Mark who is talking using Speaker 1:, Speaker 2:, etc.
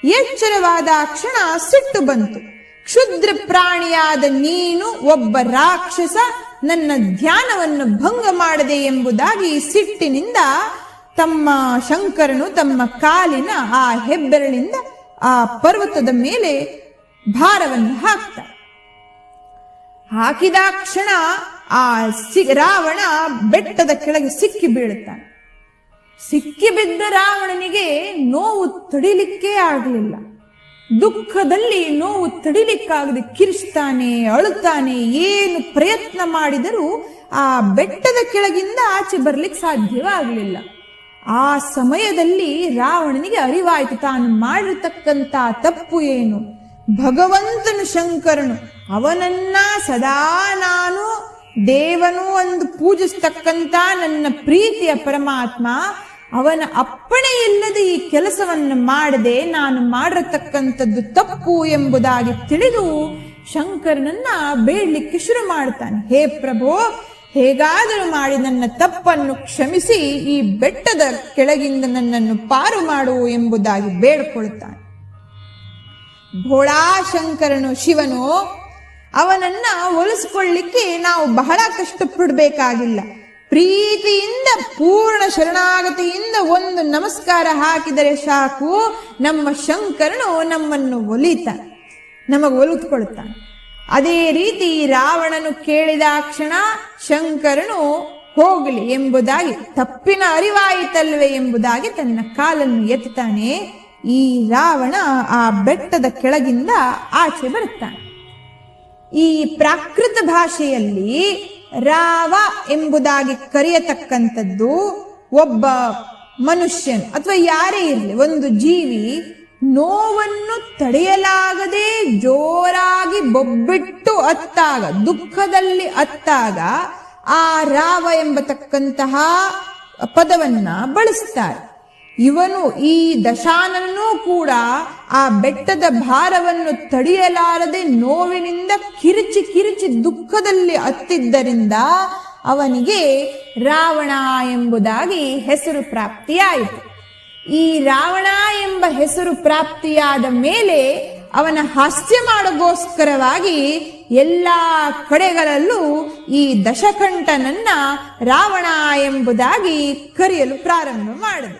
Speaker 1: ಎಚ್ಚರವಾದ ಕ್ಷಣ ಸಿಟ್ಟು ಬಂತು. ಕ್ಷುದ್ರ ಪ್ರಾಣಿಯಾದ ನೀನು ಒಬ್ಬ ರಾಕ್ಷಸ, ನನ್ನ ಧ್ಯಾನವನ್ನು ಭಂಗ ಮಾಡದೆ ಎಂಬುದಾಗಿ ಸಿಟ್ಟಿನಿಂದ ತಮ್ಮ ಶಂಕರನು ತಮ್ಮ ಕಾಲಿನ ಆ ಹೆಬ್ಬೆರಳಿಂದ ಆ ಪರ್ವತದ ಮೇಲೆ ಭಾರವನ್ನು ಹಾಕ್ತಾರೆ. ಹಾಕಿದ ಕ್ಷಣ ಆ ರಾವಣ ಬೆಟ್ಟದ ಕೆಳಗೆ ಸಿಕ್ಕಿ ಬೀಳುತ್ತಾನೆ. ಸಿಕ್ಕಿ ಬಿದ್ದ ರಾವಣನಿಗೆ ನೋವು ತಡಿಲಿಕ್ಕೆ ಆಗಲಿಲ್ಲ. ದುಃಖದಲ್ಲಿ ನೋವು ತಡಿಲಿಕ್ಕಾಗದೆ ಕಿರಿಸ್ತಾನೆ, ಅಳುತ್ತಾನೆ. ಏನು ಪ್ರಯತ್ನ ಮಾಡಿದರೂ ಆ ಬೆಟ್ಟದ ಕೆಳಗಿಂದ ಆಚೆ ಬರ್ಲಿಕ್ಕೆ ಸಾಧ್ಯವಾಗಲಿಲ್ಲ. ಆ ಸಮಯದಲ್ಲಿ ರಾವಣನಿಗೆ ಅರಿವಾಯಿತು ತಾನು ಮಾಡಿರತಕ್ಕಂತ ತಪ್ಪು ಏನು. ಭಗವಂತನು ಶಂಕರನು, ಅವನನ್ನ ಸದಾ ನಾನು ದೇವನು ಎಂದು ಪೂಜಿಸ್ತಕ್ಕಂತ ನನ್ನ ಪ್ರೀತಿಯ ಪರಮಾತ್ಮ, ಅವನ ಅಪ್ಪಣೆ ಇಲ್ಲದೆ ಈ ಕೆಲಸವನ್ನು ಮಾಡದೆ ನಾನು ಮಾಡಿರತಕ್ಕಂಥದ್ದು ತಪ್ಪು ಎಂಬುದಾಗಿ ತಿಳಿದು ಶಂಕರನನ್ನ ಬೇಡಲಿಕ್ಕೆ ಶುರು ಮಾಡ್ತಾನೆ. ಹೇ ಪ್ರಭೋ, ಹೇಗಾದರೂ ಮಾಡಿ ನನ್ನ ತಪ್ಪನ್ನು ಕ್ಷಮಿಸಿ ಈ ಬೆಟ್ಟದ ಕೆಳಗಿಂದ ನನ್ನನ್ನು ಪಾರು ಮಾಡು ಎಂಬುದಾಗಿ ಬೇಡ್ಕೊಳ್ತಾನೆ. ಭೋಳಾ ಶಂಕರನು ಶಿವನು ಅವನನ್ನ ಒಲಿಸಿಕೊಳ್ಳಿಕ್ಕೆ ನಾವು ಬಹಳ ಕಷ್ಟಪಡಬೇಕಾಗಿಲ್ಲ. ಪ್ರೀತಿಯಿಂದ ಪೂರ್ಣ ಶರಣಾಗತಿಯಿಂದ ಒಂದು ನಮಸ್ಕಾರ ಹಾಕಿದರೆ ಸಾಕು, ನಮ್ಮ ಶಂಕರನು ನಮ್ಮನ್ನು ಒಲಿತಾನೆ, ನಮಗೆ ಒಲಿದುಕೊಳ್ತಾನೆ. ಅದೇ ರೀತಿ ರಾವಣನು ಕೇಳಿದ ಕ್ಷಣ ಶಂಕರನು ಹೋಗಲಿ ಎಂಬುದಾಗಿ, ತಪ್ಪಿನ ಅರಿವಾಯಿತಲ್ವೇ ಎಂಬುದಾಗಿ ತನ್ನ ಕಾಲನ್ನು ಎತ್ತಾನೆ. ಈ ರಾವಣ ಆ ಬೆಟ್ಟದ ಕೆಳಗಿಂದ ಆಚೆ ಬರುತ್ತಾನೆ. ಈ ಪ್ರಾಕೃತ ಭಾಷೆಯಲ್ಲಿ ರಾವ ಎಂಬುದಾಗಿ ಕರೆಯತಕ್ಕಂಥದ್ದು ಒಬ್ಬ ಮನುಷ್ಯನು ಅಥವಾ ಯಾರೇ ಇರಲಿ, ಒಂದು ಜೀವಿ ನೋವನ್ನು ತಡೆಯಲಾಗದೆ ಜೋರಾಗಿ ಬೊಬ್ಬಿಟ್ಟು ಅತ್ತಾಗ, ದುಃಖದಲ್ಲಿ ಅತ್ತಾಗ ಆ ರಾವ ಎಂಬತಕ್ಕಂತಹ ಪದವನ್ನ ಬಳಸ್ತಾರೆ. ಇವನು ಈ ದಶಾನನ್ನೂ ಕೂಡ ಆ ಬೆಟ್ಟದ ಭಾರವನ್ನು ತಡೆಯಲಾರದೆ ನೋವಿನಿಂದ ಕಿರಿಚಿ ಕಿರಿಚಿ ದುಃಖದಲ್ಲಿ ಅತ್ತಿದ್ದರಿಂದ ಅವನಿಗೆ ರಾವಣ ಎಂಬುದಾಗಿ ಹೆಸರು ಪ್ರಾಪ್ತಿಯಾಯಿತು. ಈ ರಾವಣ ಎಂಬ ಹೆಸರು ಪ್ರಾಪ್ತಿಯಾದ ಮೇಲೆ ಅವನ ಹಾಸ್ಯ ಮಾಡೋಗೋಸ್ಕರವಾಗಿ ಎಲ್ಲಾ ಕಡೆಗಳಲ್ಲೂ ಈ ದಶಕಂಠನನ್ನ ರಾವಣ ಎಂಬುದಾಗಿ ಕರೆಯಲು ಪ್ರಾರಂಭ ಮಾಡಿದ.